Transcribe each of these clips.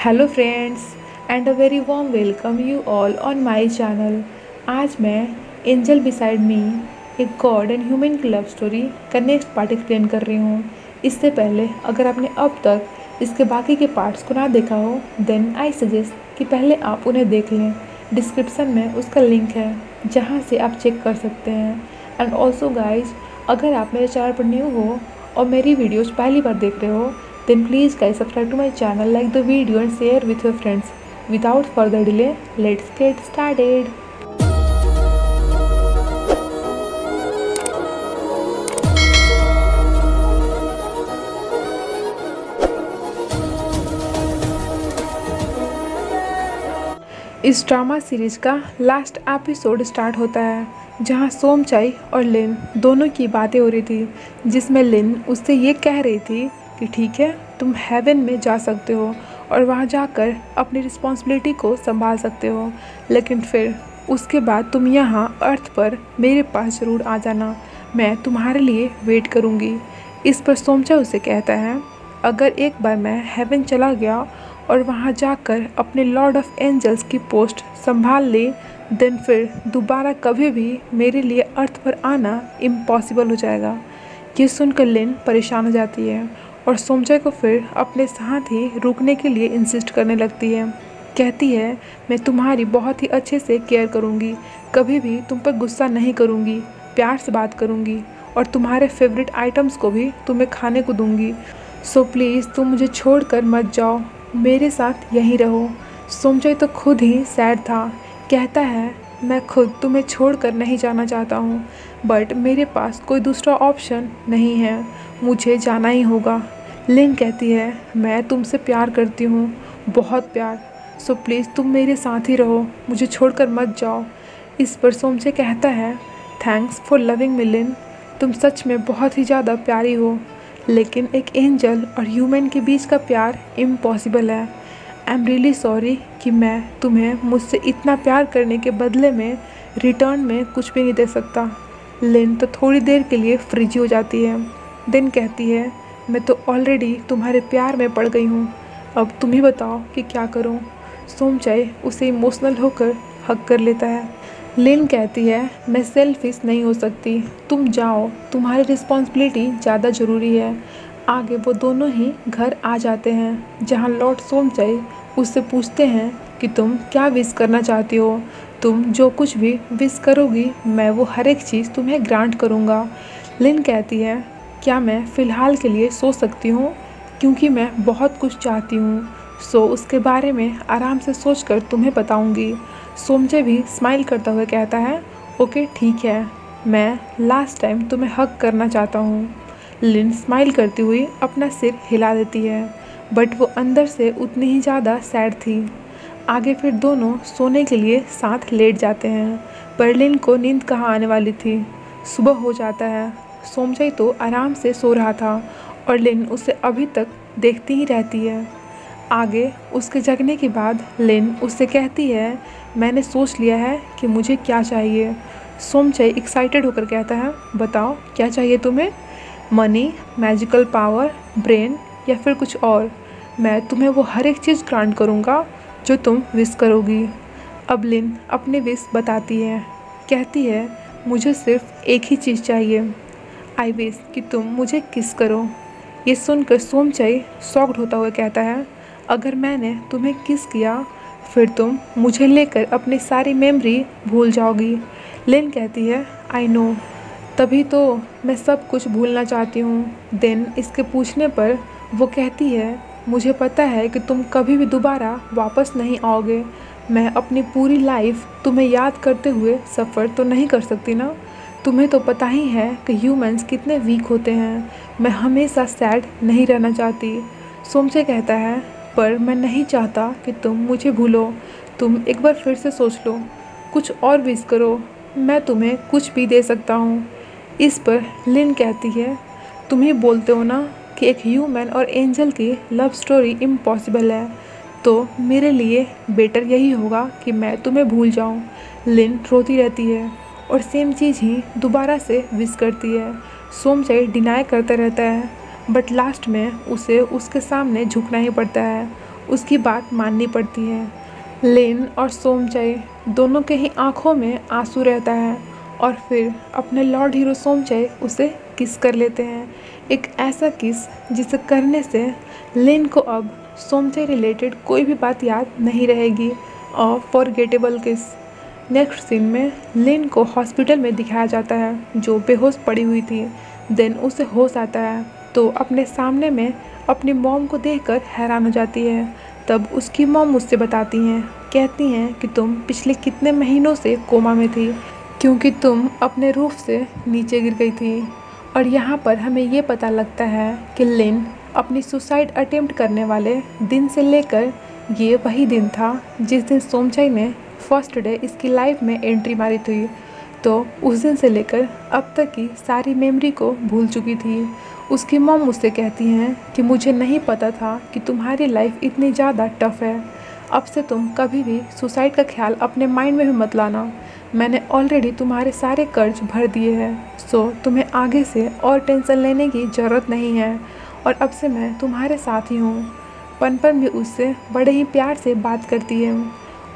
Hello friends and a very warm welcome you all on my channel. आज मैं angel beside me एक God and human की love story का next part explain कर रही हूँ। इससे पहले अगर आपने अब तक इसके बाकी के पार्ट्स को ना देखा हो देन आई सजेस्ट कि पहले आप उन्हें देख लें। डिस्क्रिप्शन में उसका लिंक है जहाँ से आप चेक कर सकते हैं। एंड ऑल्सो गाइज, अगर आप मेरे चैनल पर न्यू हो और मेरी वीडियोज़ पहली बार देख रहे हो then please guys subscribe to my channel, like the video and share with your friends. Without further delay, let's get started. इस ड्रामा सीरीज का लास्ट एपिसोड स्टार्ट होता है जहां सोमचाई और लिन दोनों की बातें हो रही थी, जिसमें लिन उससे ये कह रही थी कि ठीक है, तुम हेवन में जा सकते हो और वहाँ जाकर अपनी रिस्पॉन्सिबिलिटी को संभाल सकते हो, लेकिन फिर उसके बाद तुम यहाँ अर्थ पर मेरे पास ज़रूर आ जाना, मैं तुम्हारे लिए वेट करूँगी। इस पर सोमचाई उसे कहता है, अगर एक बार मैं हेवन चला गया और वहाँ जाकर अपने लॉर्ड ऑफ एंजल्स की पोस्ट संभाल ली देन फिर दोबारा कभी भी मेरे लिए अर्थ पर आना इम्पॉसिबल हो जाएगा। ये सुनकर लिन परेशान हो जाती है और सोमचाई को फिर अपने साथ ही रुकने के लिए इंसिस्ट करने लगती है। कहती है, मैं तुम्हारी बहुत ही अच्छे से केयर करूँगी, कभी भी तुम पर गुस्सा नहीं करूँगी, प्यार से बात करूँगी और तुम्हारे फेवरेट आइटम्स को भी तुम्हें खाने को दूँगी। सो प्लीज़ तुम मुझे छोड़कर मत जाओ, मेरे साथ यहीं रहो। सोमचाई तो खुद ही सैड था। कहता है, मैं खुद तुम्हें छोड़कर नहीं जाना चाहता हूँ, बट मेरे पास कोई दूसरा ऑप्शन नहीं है, मुझे जाना ही होगा। लिन कहती है, मैं तुमसे प्यार करती हूँ, बहुत प्यार, सो प्लीज़ तुम मेरे साथ ही रहो, मुझे छोड़कर मत जाओ। इस पर सोमचाई कहता है, थैंक्स फॉर लविंग मी लिन, तुम सच में बहुत ही ज़्यादा प्यारी हो, लेकिन एक एंजल और ह्यूमन के बीच का प्यार इम्पॉसिबल है। आई एम रियली सॉरी कि मैं तुम्हें मुझसे इतना प्यार करने के बदले में रिटर्न में कुछ भी नहीं दे सकता। लिन तो थोड़ी देर के लिए फ्रिज हो जाती है, देन कहती है, मैं तो ऑलरेडी तुम्हारे प्यार में पड़ गई हूँ, अब तुम ही बताओ कि क्या करूँ। सोमचाई उसे इमोशनल होकर हग कर लेता है। लिन कहती है, मैं सेल्फिश नहीं हो सकती, तुम जाओ, तुम्हारी रिस्पॉन्सिबिलिटी ज़्यादा ज़रूरी है। आगे वो दोनों ही घर आ जाते हैं जहाँ लॉर्ड सोमचाई उससे पूछते हैं कि तुम क्या विश करना चाहती हो, तुम जो कुछ भी विश करोगी मैं वो हर एक चीज़ तुम्हें ग्रांट करूँगा। लिन कहती है, क्या मैं फ़िलहाल के लिए सो सकती हूँ, क्योंकि मैं बहुत कुछ चाहती हूँ, सो उसके बारे में आराम से सोचकर तुम्हें बताऊँगी। सोमचाई भी स्माइल करता हुआ कहता है, ओके ठीक है, मैं लास्ट टाइम तुम्हें हग करना चाहता हूँ। लिन स्माइल करती हुई अपना सिर हिला देती है, बट वो अंदर से उतनी ही ज़्यादा सैड थी। आगे फिर दोनों सोने के लिए साथ लेट जाते हैं, पर लिन को नींद कहाँ आने वाली थी। सुबह हो जाता है। सोमचाई तो आराम से सो रहा था और लिन उसे अभी तक देखती ही रहती है। आगे उसके जगने के बाद लिन उससे कहती है, मैंने सोच लिया है कि मुझे क्या चाहिए। सोमचाई एक्साइटेड होकर कहता है, बताओ क्या चाहिए तुम्हें, मनी, मैजिकल पावर, ब्रेन या फिर कुछ और, मैं तुम्हें वो हर एक चीज़ ग्रांट करूँगा जो तुम विश करोगी। अब लिन अपनी विश बताती है। कहती है, मुझे सिर्फ एक ही चीज़ चाहिए, आई विश कि तुम मुझे किस करो। ये सुनकर सोमचाई शॉक्ड होता हुआ कहता है, अगर मैंने तुम्हें किस किया फिर तुम मुझे लेकर अपनी सारी मेमोरी भूल जाओगी। लिन कहती है, आई नो, तभी तो मैं सब कुछ भूलना चाहती हूँ। देन इसके पूछने पर वो कहती है, मुझे पता है कि तुम कभी भी दोबारा वापस नहीं आओगे, मैं अपनी पूरी लाइफ तुम्हें याद करते हुए सफ़र तो नहीं कर सकती ना, तुम्हें तो पता ही है कि ह्यूमंस कितने वीक होते हैं, मैं हमेशा सैड नहीं रहना चाहती। सोमचाई कहता है, पर मैं नहीं चाहता कि तुम मुझे भूलो, तुम एक बार फिर से सोच लो, कुछ और विश करो, मैं तुम्हें कुछ भी दे सकता हूँ। इस पर लिन कहती है, तुम ही बोलते हो ना कि एक ह्यूमन और एंजल की लव स्टोरी इम्पॉसिबल है, तो मेरे लिए बेटर यही होगा कि मैं तुम्हें भूल जाऊँ। लिन रोती रहती है और सेम चीज़ ही दोबारा से विश करती है। सोमचाई डिनाई करता रहता है, बट लास्ट में उसे उसके सामने झुकना ही पड़ता है। उसकी बात माननी पड़ती है। लिन और सोमचाई दोनों के ही आंखों में आंसू रहता है और फिर अपने लॉर्ड हीरो सोमचाई उसे किस कर लेते हैं। एक ऐसा किस जिसे करने से लिन को अब सोमचाई रिलेटेड कोई भी बात याद नहीं रहेगी। और फॉरगेटेबल किस। नेक्स्ट सीन में लिन को हॉस्पिटल में दिखाया जाता है जो बेहोश पड़ी हुई थी। देन उसे होश आता है तो अपने सामने में अपनी मॉम को देखकर हैरान हो जाती है। तब उसकी मॉम मुझसे बताती हैं, कहती हैं कि तुम पिछले कितने महीनों से कोमा में थी क्योंकि तुम अपने रूफ से नीचे गिर गई थी। और यहाँ पर हमें ये पता लगता है कि लिन अपनी सुसाइड अटेम्प्ट करने वाले दिन से लेकर ये वही दिन था जिस दिन सोमचाई ने फर्स्ट डे इसकी लाइफ में एंट्री मारी थी। तो उस दिन से लेकर अब तक की सारी मेमोरी को भूल चुकी थी। उसकी मॉम मुझसे कहती हैं कि मुझे नहीं पता था कि तुम्हारी लाइफ इतनी ज़्यादा टफ है। अब से तुम कभी भी सुसाइड का ख्याल अपने माइंड में भी मत लाना। मैंने ऑलरेडी तुम्हारे सारे कर्ज भर दिए हैं, सो तुम्हें आगे से और टेंशन लेने की ज़रूरत नहीं है और अब से मैं तुम्हारे साथ ही हूँ। पनपन भी उससे बड़े ही प्यार से बात करती है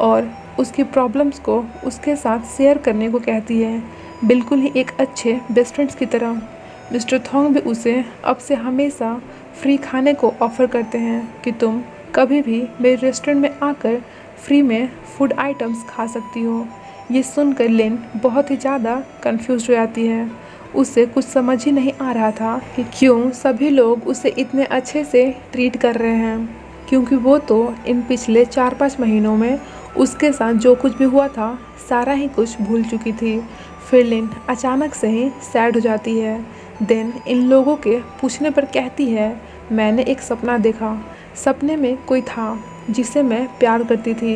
और उसकी प्रॉब्लम्स को उसके साथ शेयर करने को कहती है, बिल्कुल ही एक अच्छे बेस्ट फ्रेंड्स की तरह। मिस्टर थोंग भी उसे अब से हमेशा फ्री खाने को ऑफ़र करते हैं कि तुम कभी भी मेरे रेस्टोरेंट में आकर फ्री में फूड आइटम्स खा सकती हो। ये सुनकर लिन बहुत ही ज़्यादा कंफ्यूज हो जाती है। उसे कुछ समझ ही नहीं आ रहा था कि क्यों सभी लोग उसे इतने अच्छे से ट्रीट कर रहे हैं, क्योंकि वो तो इन पिछले 4-5 महीनों में उसके साथ जो कुछ भी हुआ था सारा ही कुछ भूल चुकी थी। फिर लिन अचानक से ही सैड हो जाती है। देन इन लोगों के पूछने पर कहती है, मैंने एक सपना देखा। सपने में कोई था जिसे मैं प्यार करती थी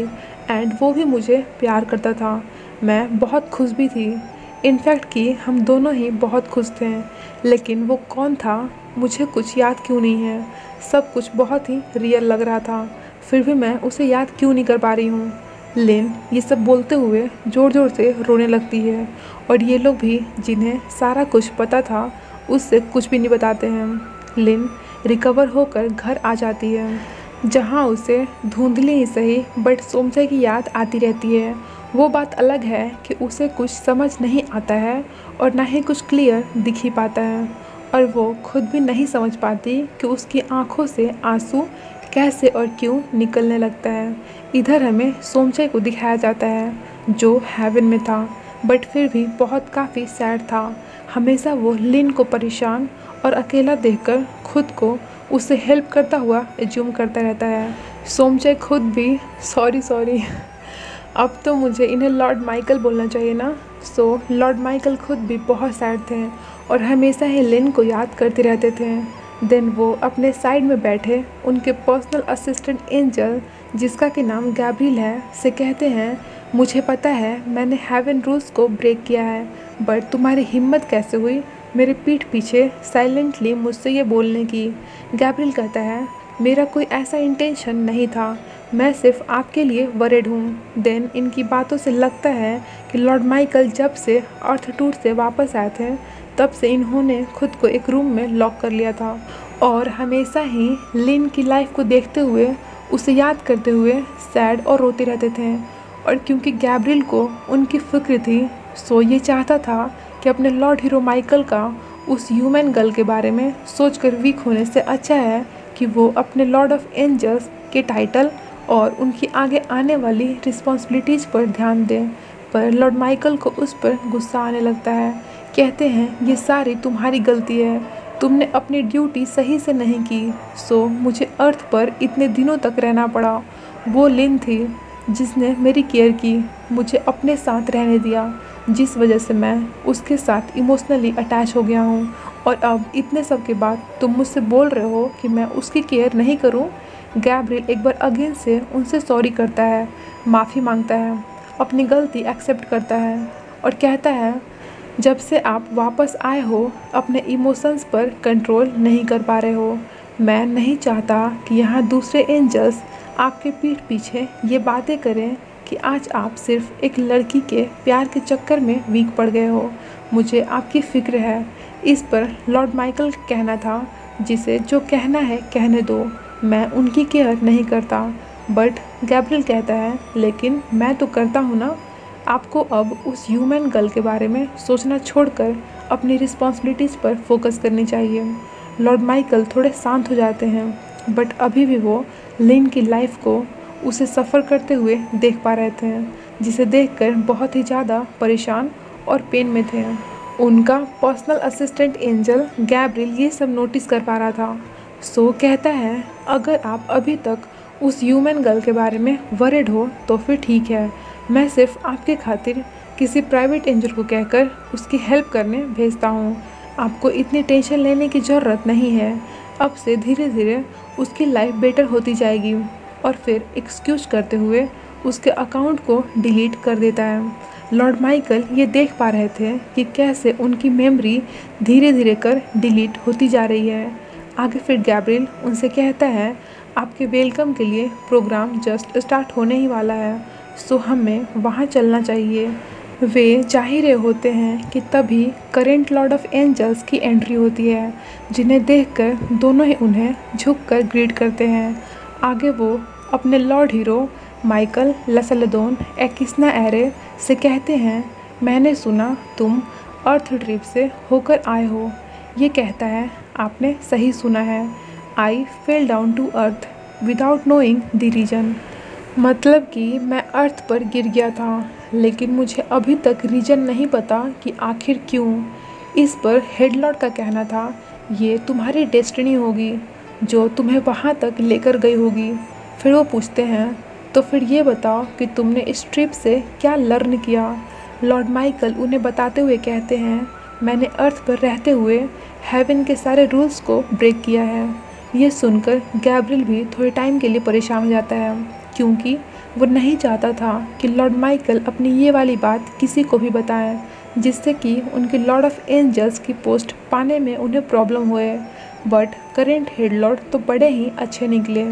एंड वो भी मुझे प्यार करता था। मैं बहुत खुश भी थी, इनफैक्ट कि हम दोनों ही बहुत खुश थे। लेकिन वो कौन था मुझे कुछ याद क्यों नहीं है। सब कुछ बहुत ही रियल लग रहा था, फिर भी मैं उसे याद क्यों नहीं कर पा रही हूँ। लिन ये सब बोलते हुए ज़ोर ज़ोर से रोने लगती है और ये लोग भी जिन्हें सारा कुछ पता था उससे कुछ भी नहीं बताते हैं। लिन रिकवर होकर घर आ जाती है जहाँ उसे धुंधली ही सही बट सोमचाई की याद आती रहती है। वो बात अलग है कि उसे कुछ समझ नहीं आता है और ना ही कुछ क्लियर दिख ही पाता है और वो खुद भी नहीं समझ पाती कि उसकी आंखों से आंसू कैसे और क्यों निकलने लगता है। इधर हमें सोमचाई को दिखाया जाता है जो हेवन में था बट फिर भी बहुत काफ़ी सैड था। हमेशा वो लिन को परेशान और अकेला देखकर खुद को उसे हेल्प करता हुआ एज्यूम करता रहता है। सोमचाई खुद भी सॉरी अब तो मुझे इन्हें लॉर्ड माइकल बोलना चाहिए ना। सो लॉर्ड माइकल खुद भी बहुत सैड थे और हमेशा ही लिन को याद करते रहते थे। देन वो अपने साइड में बैठे उनके पर्सनल असिस्टेंट एंजल, जिसका कि नाम गैब्रियल है, से कहते हैं, मुझे पता है मैंने हेवन रूल्स को ब्रेक किया है बट तुम्हारी हिम्मत कैसे हुई मेरे पीठ पीछे साइलेंटली मुझसे ये बोलने की। गैब्रियल कहता है, मेरा कोई ऐसा इंटेंशन नहीं था, मैं सिर्फ आपके लिए वरिड हूँ। देन इनकी बातों से लगता है कि लॉर्ड माइकल जब से अर्थ टूर से वापस आए थे तब से इन्होंने खुद को एक रूम में लॉक कर लिया था और हमेशा ही लिन की लाइफ को देखते हुए उसे याद करते हुए सैड और रोते रहते थे। और क्योंकि गैब्रियल को उनकी फिक्र थी सो ये चाहता था कि अपने लॉर्ड हीरो माइकल का उस ह्यूमन गर्ल के बारे में सोचकर वीक होने से अच्छा है कि वो अपने लॉर्ड ऑफ एंजल्स के टाइटल और उनकी आगे आने वाली रिस्पॉन्सिबिलिटीज़ पर ध्यान दें। पर लॉर्ड माइकल को उस पर गुस्सा आने लगता है। कहते हैं, ये सारी तुम्हारी गलती है, तुमने अपनी ड्यूटी सही से नहीं की, सो मुझे अर्थ पर इतने दिनों तक रहना पड़ा। वो लिन थी जिसने मेरी केयर की, मुझे अपने साथ रहने दिया, जिस वजह से मैं उसके साथ इमोशनली अटैच हो गया हूँ। और अब इतने सब के बाद तुम मुझसे बोल रहे हो कि मैं उसकी केयर नहीं करूँ। गैब्रियल एक बार अगेन से उनसे सॉरी करता है, माफ़ी मांगता है, अपनी गलती एक्सेप्ट करता है और कहता है, जब से आप वापस आए हो अपने इमोशंस पर कंट्रोल नहीं कर पा रहे हो। मैं नहीं चाहता कि यहाँ दूसरे एंजल्स आपके पीठ पीछे ये बातें करें कि आज आप सिर्फ एक लड़की के प्यार के चक्कर में वीक पड़ गए हो। मुझे आपकी फ़िक्र है। इस पर लॉर्ड माइकल कहना था, जिसे जो कहना है कहने दो, मैं उनकी केयर नहीं करता। बट गैब्रियल कहता है, लेकिन मैं तो करता हूँ ना। आपको अब उस ह्यूमन गर्ल के बारे में सोचना छोड़कर अपनी रिस्पॉन्सिबिलिटीज़ पर फोकस करनी चाहिए। लॉर्ड माइकल थोड़े शांत हो जाते हैं, बट अभी भी वो लिन की लाइफ को उसे सफ़र करते हुए देख पा रहे थे, जिसे देखकर बहुत ही ज़्यादा परेशान और पेन में थे। उनका पर्सनल असिस्टेंट एंजल गैब्रियल ये सब नोटिस कर पा रहा था। सो कहता है, अगर आप अभी तक उस ह्यूमन गर्ल के बारे में वरिड हो तो फिर ठीक है। मैं सिर्फ आपके खातिर किसी प्राइवेट एंजल को कहकर उसकी हेल्प करने भेजता हूँ। आपको इतनी टेंशन लेने की ज़रूरत नहीं है। अब से धीरे धीरे उसकी लाइफ बेटर होती जाएगी। और फिर एक्सक्यूज करते हुए उसके अकाउंट को डिलीट कर देता है। लॉर्ड माइकल ये देख पा रहे थे कि कैसे उनकी मेमोरी धीरे धीरे कर डिलीट होती जा रही है। आगे फिर गैब्रियल उनसे कहता है, आपके वेलकम के लिए प्रोग्राम जस्ट स्टार्ट होने ही वाला है, सो हमें वहाँ चलना चाहिए। वे जा ही रहे होते हैं कि तभी करेंट लॉर्ड ऑफ एंजल्स की एंट्री होती है, जिन्हें देखकर दोनों ही उन्हें झुककर ग्रीट करते हैं। आगे वो अपने लॉर्ड हीरो माइकल लसलदोन एकिस्ना एरे से कहते हैं, मैंने सुना तुम अर्थ ट्रिप से होकर आए हो। ये कहता है, आपने सही सुना है। I fell down to earth without knowing the reason. मतलब कि मैं अर्थ पर गिर गया था, लेकिन मुझे अभी तक रीजन नहीं पता कि आखिर क्यों। इस पर हेडलॉर्ड का कहना था, ये तुम्हारी डेस्टिनी होगी जो तुम्हें वहाँ तक लेकर गई होगी। फिर वो पूछते हैं, तो फिर ये बताओ कि तुमने इस ट्रिप से क्या लर्न किया। लॉर्ड माइकल उन्हें बताते हुए कहते हैं, मैंने अर्थ पर रहते हुए हेवन के सारे रूल्स को ब्रेक किया है। ये सुनकर गैब्रियल भी थोड़े टाइम के लिए परेशान हो जाता है, क्योंकि वो नहीं चाहता था कि लॉर्ड माइकल अपनी ये वाली बात किसी को भी बताएं, जिससे कि उनके लॉर्ड ऑफ एंजल्स की पोस्ट पाने में उन्हें प्रॉब्लम हुए। बट करेंट हेड लॉर्ड तो बड़े ही अच्छे निकले,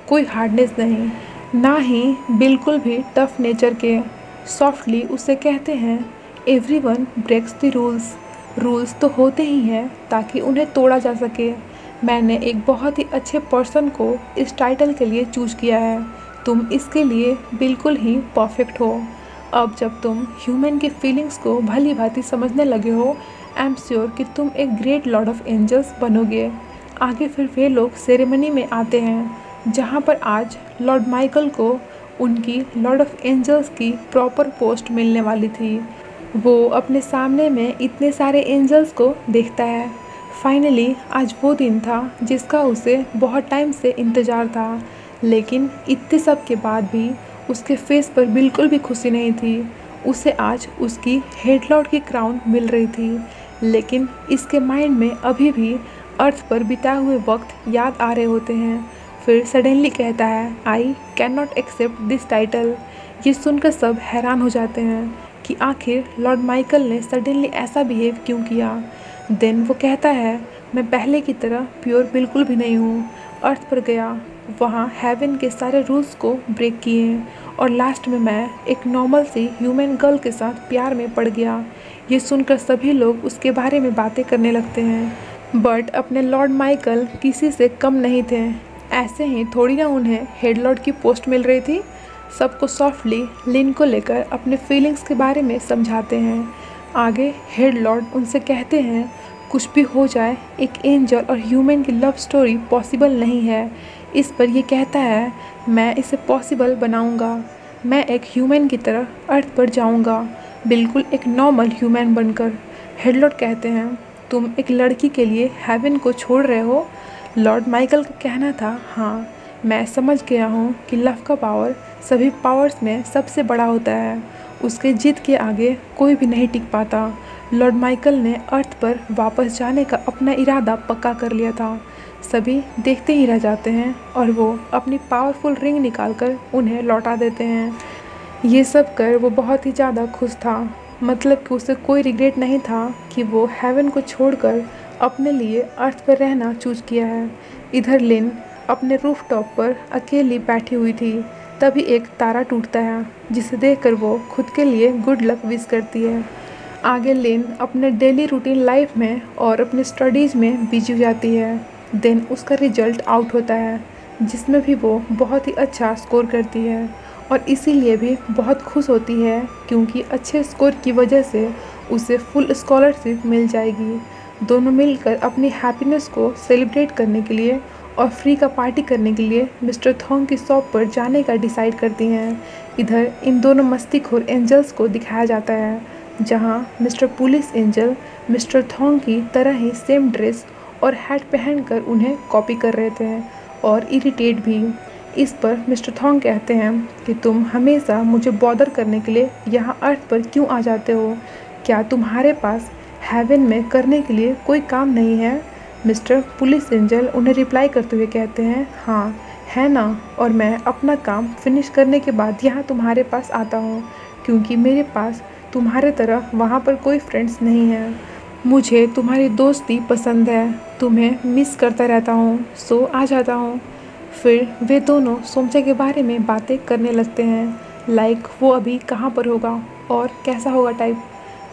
कोई हार्डनेस नहीं, ना ही बिल्कुल भी टफ नेचर के। सॉफ्टली उसे कहते हैं, everyone breaks the rules. Rules तो होते ही हैं ताकि उन्हें तोड़ा जा सके। मैंने एक बहुत ही अच्छे पर्सन को इस टाइटल के लिए चूज किया है। तुम इसके लिए बिल्कुल ही परफेक्ट हो। अब जब तुम ह्यूमन की फीलिंग्स को भली भांति समझने लगे हो, आई एम श्योर कि तुम एक ग्रेट लॉर्ड ऑफ एंजल्स बनोगे। आगे फिर वे लोग सेरेमनी में आते हैं, जहाँ पर आज लॉर्ड माइकल को उनकी लॉर्ड ऑफ एंजल्स की प्रॉपर पोस्ट मिलने वाली थी। वो अपने सामने में इतने सारे एंजल्स को देखता है। फाइनली आज वो दिन था जिसका उसे बहुत टाइम से इंतज़ार था, लेकिन इतने सब के बाद भी उसके फेस पर बिल्कुल भी खुशी नहीं थी। उसे आज उसकी हेड लॉर्ड की क्राउन मिल रही थी, लेकिन इसके माइंड में अभी भी अर्थ पर बिताए हुए वक्त याद आ रहे होते हैं। फिर सडनली कहता है, I can not accept this title. ये सुनकर सब हैरान हो जाते हैं कि आखिर लॉर्ड माइकल ने सडनली ऐसा बिहेव क्यों किया। देन वो कहता है, मैं पहले की तरह प्योर बिल्कुल भी नहीं हूँ। अर्थ पर गया, वहाँ हेवन के सारे रूल्स को ब्रेक किए और लास्ट में मैं एक नॉर्मल सी ह्यूमन गर्ल के साथ प्यार में पड़ गया। ये सुनकर सभी लोग उसके बारे में बातें करने लगते हैं। बट अपने लॉर्ड माइकल किसी से कम नहीं थे। ऐसे ही थोड़ी ना उन्हें हेड लॉर्ड की पोस्ट मिल रही थी। सबको सॉफ्टली लिन को लेकर अपने फीलिंग्स के बारे में समझाते हैं। आगे हेड लॉर्ड उनसे कहते हैं, कुछ भी हो जाए एक एंजल और ह्यूमन की लव स्टोरी पॉसिबल नहीं है। इस पर ये कहता है, मैं इसे पॉसिबल बनाऊंगा। मैं एक ह्यूमन की तरह अर्थ पर जाऊंगा, बिल्कुल एक नॉर्मल ह्यूमन बनकर। हेड लॉर्ड कहते हैं, तुम एक लड़की के लिए हेवन को छोड़ रहे हो। लॉर्ड माइकल का कहना था, हाँ मैं समझ गया हूँ कि लव का पावर सभी पावर्स में सबसे बड़ा होता है। उसके जिद के आगे कोई भी नहीं टिक पाता। लॉर्ड माइकल ने अर्थ पर वापस जाने का अपना इरादा पक्का कर लिया था। सभी देखते ही रह जाते हैं और वो अपनी पावरफुल रिंग निकालकर उन्हें लौटा देते हैं। ये सब कर वो बहुत ही ज़्यादा खुश था। मतलब कि उसे कोई रिग्रेट नहीं था कि वो हेवन को छोड़कर अपने लिए अर्थ पर रहना चूज किया है। इधर लिन अपने रूफ टॉप पर अकेली बैठी हुई थी। तभी एक तारा टूटता है, जिसे देखकर वो खुद के लिए गुड लक विश करती है। आगे लिन अपने डेली रूटीन लाइफ में और अपने स्टडीज़ में बिजी हो जाती है। देन उसका रिजल्ट आउट होता है, जिसमें भी वो बहुत ही अच्छा स्कोर करती है और इसीलिए भी बहुत खुश होती है क्योंकि अच्छे स्कोर की वजह से उसे फुल स्कॉलरशिप मिल जाएगी। दोनों मिलकर अपनी हैप्पीनेस को सेलिब्रेट करने के लिए और फ्री का पार्टी करने के लिए मिस्टर थॉन्ग की शॉप पर जाने का डिसाइड करती हैं। इधर इन दोनों मस्तीखोर एंजल्स को दिखाया जाता है जहां मिस्टर पुलिस एंजल मिस्टर थॉन्ग की तरह ही सेम ड्रेस और हैट पहनकर उन्हें कॉपी कर रहे थे और इरिटेट भी। इस पर मिस्टर थॉन्ग कहते हैं कि तुम हमेशा मुझे बॉदर करने के लिए यहाँ अर्थ पर क्यों आ जाते हो? क्या तुम्हारे पास हेवन में करने के लिए कोई काम नहीं है? मिस्टर पुलिस एंजल उन्हें रिप्लाई करते हुए कहते हैं, हाँ है ना, और मैं अपना काम फिनिश करने के बाद यहाँ तुम्हारे पास आता हूँ क्योंकि मेरे पास तुम्हारे तरह वहाँ पर कोई फ्रेंड्स नहीं है। मुझे तुम्हारी दोस्ती पसंद है, तुम्हें मिस करता रहता हूँ, सो आ जाता हूँ। फिर वे दोनों सोमचे के बारे में बातें करने लगते हैं, लाइक वो अभी कहाँ पर होगा और कैसा होगा टाइप।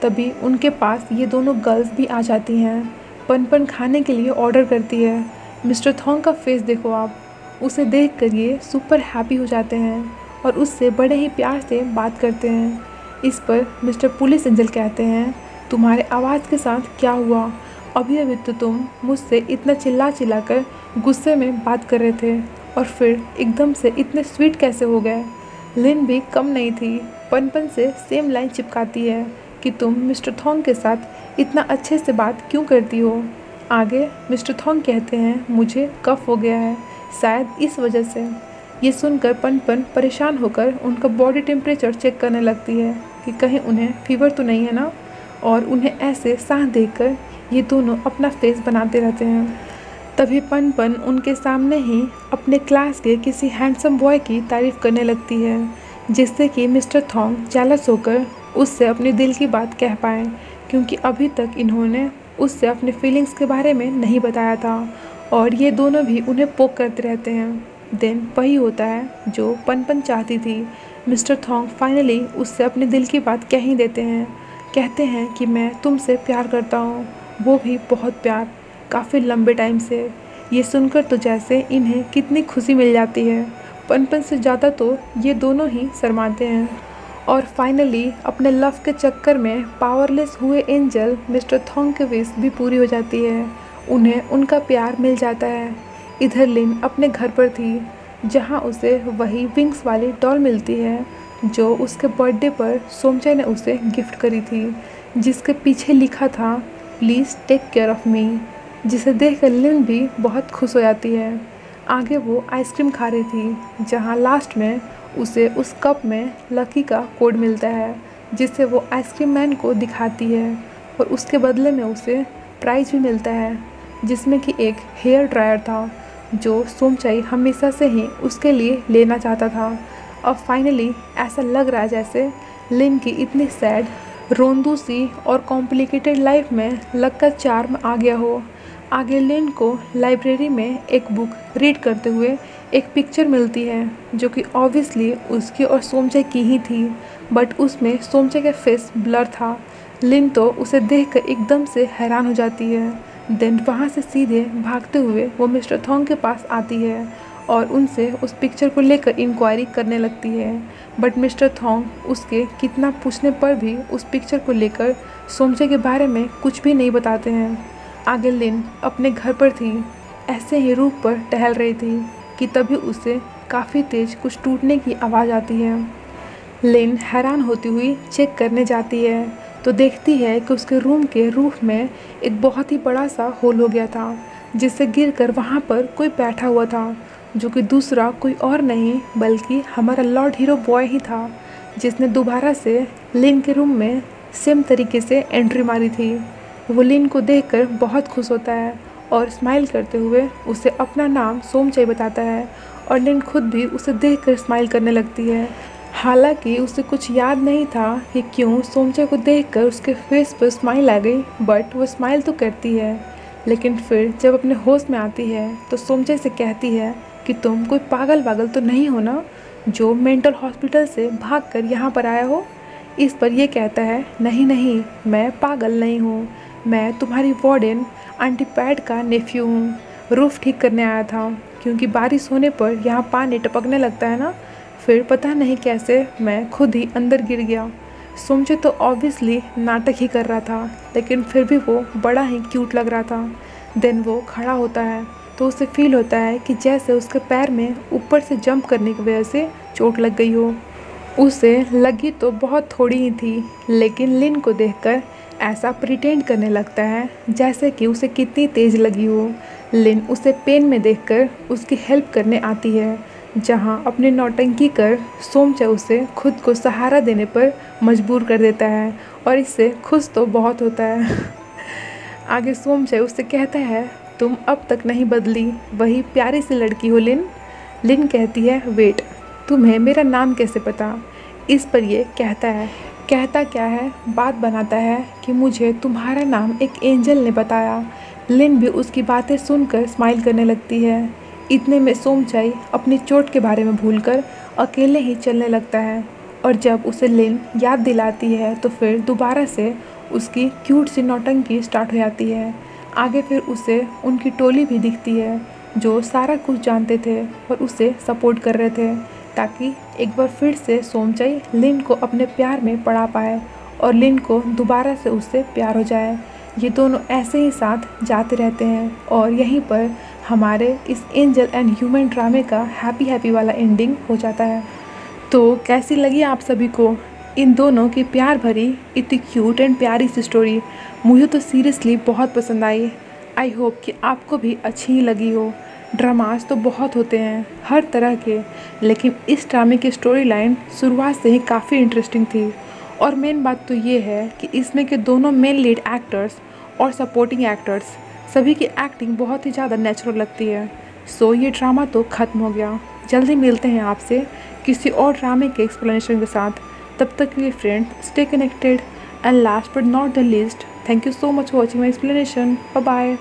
तभी उनके पास ये दोनों गर्ल्स भी आ जाती हैं। पन खाने के लिए ऑर्डर करती है। मिस्टर थॉन्ग का फेस देखो आप, उसे देखकर ये सुपर हैप्पी हो जाते हैं और उससे बड़े ही प्यार से बात करते हैं। इस पर मिस्टर पुलिस एंजल कहते हैं, तुम्हारे आवाज़ के साथ क्या हुआ? अभी अभी तो तुम मुझसे इतना चिल्ला कर गुस्से में बात कर रहे थे और फिर एकदम से इतने स्वीट कैसे हो गए? लिन भी कम नहीं थी, पन से सेम लाइन चिपकाती है कि तुम मिस्टर थॉन्ग के साथ इतना अच्छे से बात क्यों करती हो? आगे मिस्टर थॉन्ग कहते हैं, मुझे कफ हो गया है, शायद इस वजह से। ये सुनकर पन परेशान होकर उनका बॉडी टेम्परेचर चेक करने लगती है कि कहीं उन्हें फीवर तो नहीं है ना, और उन्हें ऐसे साह देखकर ये दोनों अपना फेस बनाते रहते हैं। तभी पन उनके सामने ही अपने क्लास के किसी हैंडसम बॉय की तारीफ़ करने लगती है जिससे कि मिस्टर थॉन्ग जेलस होकर उससे अपने दिल की बात कह पाएँ क्योंकि अभी तक इन्होंने उससे अपने फीलिंग्स के बारे में नहीं बताया था और ये दोनों भी उन्हें पोक करते रहते हैं। देन वही होता है जो पन चाहती थी। मिस्टर थॉन्ग फाइनली उससे अपने दिल की बात कह ही देते हैं। कहते हैं कि मैं तुमसे प्यार करता हूँ, वो भी बहुत प्यार, काफ़ी लंबे टाइम से। ये सुनकर तो जैसे इन्हें कितनी खुशी मिल जाती है। पन से ज़्यादा तो ये दोनों ही शर्माते हैं और फाइनली अपने लव के चक्कर में पावरलेस हुए एंजल मिस्टर थॉन्ग की विश भी पूरी हो जाती है। उन्हें उनका प्यार मिल जाता है। इधर लिन अपने घर पर थी जहाँ उसे वही विंग्स वाली डॉल मिलती है जो उसके बर्थडे पर सोमचे ने उसे गिफ्ट करी थी, जिसके पीछे लिखा था प्लीज़ टेक केयर ऑफ़ मी, जिसे देखकर लिन भी बहुत खुश हो जाती है। आगे वो आइसक्रीम खा रही थी जहाँ लास्ट में उसे उस कप में लकी का कोड मिलता है जिससे वो आइसक्रीम मैन को दिखाती है और उसके बदले में उसे प्राइज़ भी मिलता है जिसमें कि एक हेयर ड्रायर था जो सोमचाई हमेशा से ही उसके लिए लेना चाहता था। अब फाइनली ऐसा लग रहा है जैसे लिन की इतनी सैड, रोंदू सी और कॉम्प्लिकेटेड लाइफ में लक का चार्म आ गया हो। आगे लिन को लाइब्रेरी में एक बुक रीड करते हुए एक पिक्चर मिलती है जो कि ऑब्वियसली उसकी और सोमचे की ही थी, बट उसमें सोमचे का फेस ब्लर था। लिन तो उसे देखकर एकदम से हैरान हो जाती है। देन वहाँ से सीधे भागते हुए वो मिस्टर थॉन्ग के पास आती है और उनसे उस पिक्चर को लेकर इंक्वायरी करने लगती है, बट मिस्टर थॉन्ग उसके कितना पूछने पर भी उस पिक्चर को लेकर सोमचे के बारे में कुछ भी नहीं बताते हैं। आगे लिन अपने घर पर थी, ऐसे ही रूफ पर टहल रही थी कि तभी उसे काफ़ी तेज़ कुछ टूटने की आवाज़ आती है। लिन हैरान होती हुई चेक करने जाती है तो देखती है कि उसके रूम के रूफ में एक बहुत ही बड़ा सा होल हो गया था जिससे गिरकर वहाँ पर कोई बैठा हुआ था जो कि दूसरा कोई और नहीं बल्कि हमारा लॉर्ड हीरो बॉय ही था जिसने दोबारा से लिन के रूम में सेम तरीके से एंट्री मारी थी। वो लिन को देखकर बहुत खुश होता है और स्माइल करते हुए उसे अपना नाम सोमचाई बताता है और लिन खुद भी उसे देखकर स्माइल करने लगती है। हालांकि उसे कुछ याद नहीं था कि क्यों सोमचे को देखकर उसके फेस पर स्माइल आ गई, बट वो स्माइल तो करती है। लेकिन फिर जब अपने होश में आती है तो सोमचे से कहती है कि तुम कोई पागल तो नहीं हो ना जो मेंटल हॉस्पिटल से भागकर यहाँ पर आया हो। इस पर यह कहता है, नहीं मैं पागल नहीं हूँ, मैं तुम्हारी वार्डन आंटी पैड का नेफ्यू हूँ, रूफ ठीक करने आया था क्योंकि बारिश होने पर यहाँ पानी टपकने लगता है ना। फिर पता नहीं कैसे मैं खुद ही अंदर गिर गया। सोमचे तो ऑब्वियसली नाटक ही कर रहा था, लेकिन फिर भी वो बड़ा ही क्यूट लग रहा था। देन वो खड़ा होता है तो उसे फील होता है कि जैसे उसके पैर में ऊपर से जंप करने की वजह से चोट लग गई हो। उसे लगी तो बहुत थोड़ी ही थी, लेकिन लिन को देखकर ऐसा प्रिटेंड करने लगता है जैसे कि उसे कितनी तेज़ लगी हो। लिन उसे पेन में देखकर उसकी हेल्प करने आती है, जहां अपनी नौटंकी कर सोमचा उसे खुद को सहारा देने पर मजबूर कर देता है और इससे खुश तो बहुत होता है। आगे सोमचा उससे कहता है, तुम अब तक नहीं बदली, वही प्यारी सी लड़की हो लिन। लिन कहती है, वेट, तुम्हें मेरा नाम कैसे पता? इस पर ये कहता क्या है, बात बनाता है कि मुझे तुम्हारा नाम एक एंजल ने बताया। लिन भी उसकी बातें सुनकर स्माइल करने लगती है। इतने में सोमचाई अपनी चोट के बारे में भूलकर अकेले ही चलने लगता है, और जब उसे लिन याद दिलाती है तो फिर दोबारा से उसकी क्यूट सी नौटंकी स्टार्ट हो जाती है। आगे फिर उसे उनकी टोली भी दिखती है जो सारा कुछ जानते थे और उसे सपोर्ट कर रहे थे, ताकि एक बार फिर से सोमचाई लिन को अपने प्यार में पड़ा पाए और लिन को दोबारा से उससे प्यार हो जाए। ये दोनों ऐसे ही साथ जाते रहते हैं और यहीं पर हमारे इस एंजल एंड ह्यूमन ड्रामे का हैप्पी वाला एंडिंग हो जाता है। तो कैसी लगी आप सभी को इन दोनों की प्यार भरी इतनी क्यूट एंड प्यारी सी स्टोरी? मुझे तो सीरियसली बहुत पसंद आई। आई होप कि आपको भी अच्छी ही लगी हो। ड्रामास तो बहुत होते हैं हर तरह के, लेकिन इस ड्रामे की स्टोरी लाइन शुरुआत से ही काफ़ी इंटरेस्टिंग थी। और मेन बात तो ये है कि इसमें के दोनों मेन लीड एक्टर्स और सपोर्टिंग एक्टर्स सभी की एक्टिंग बहुत ही ज़्यादा नेचुरल लगती है। सो ये ड्रामा तो ख़त्म हो गया। जल्दी मिलते हैं आपसे किसी और ड्रामे के एक्सप्लेनेशन के साथ। तब तक के लिए friend, stay connected and last but not the least, thank you so much for watching my explanation. Bye bye.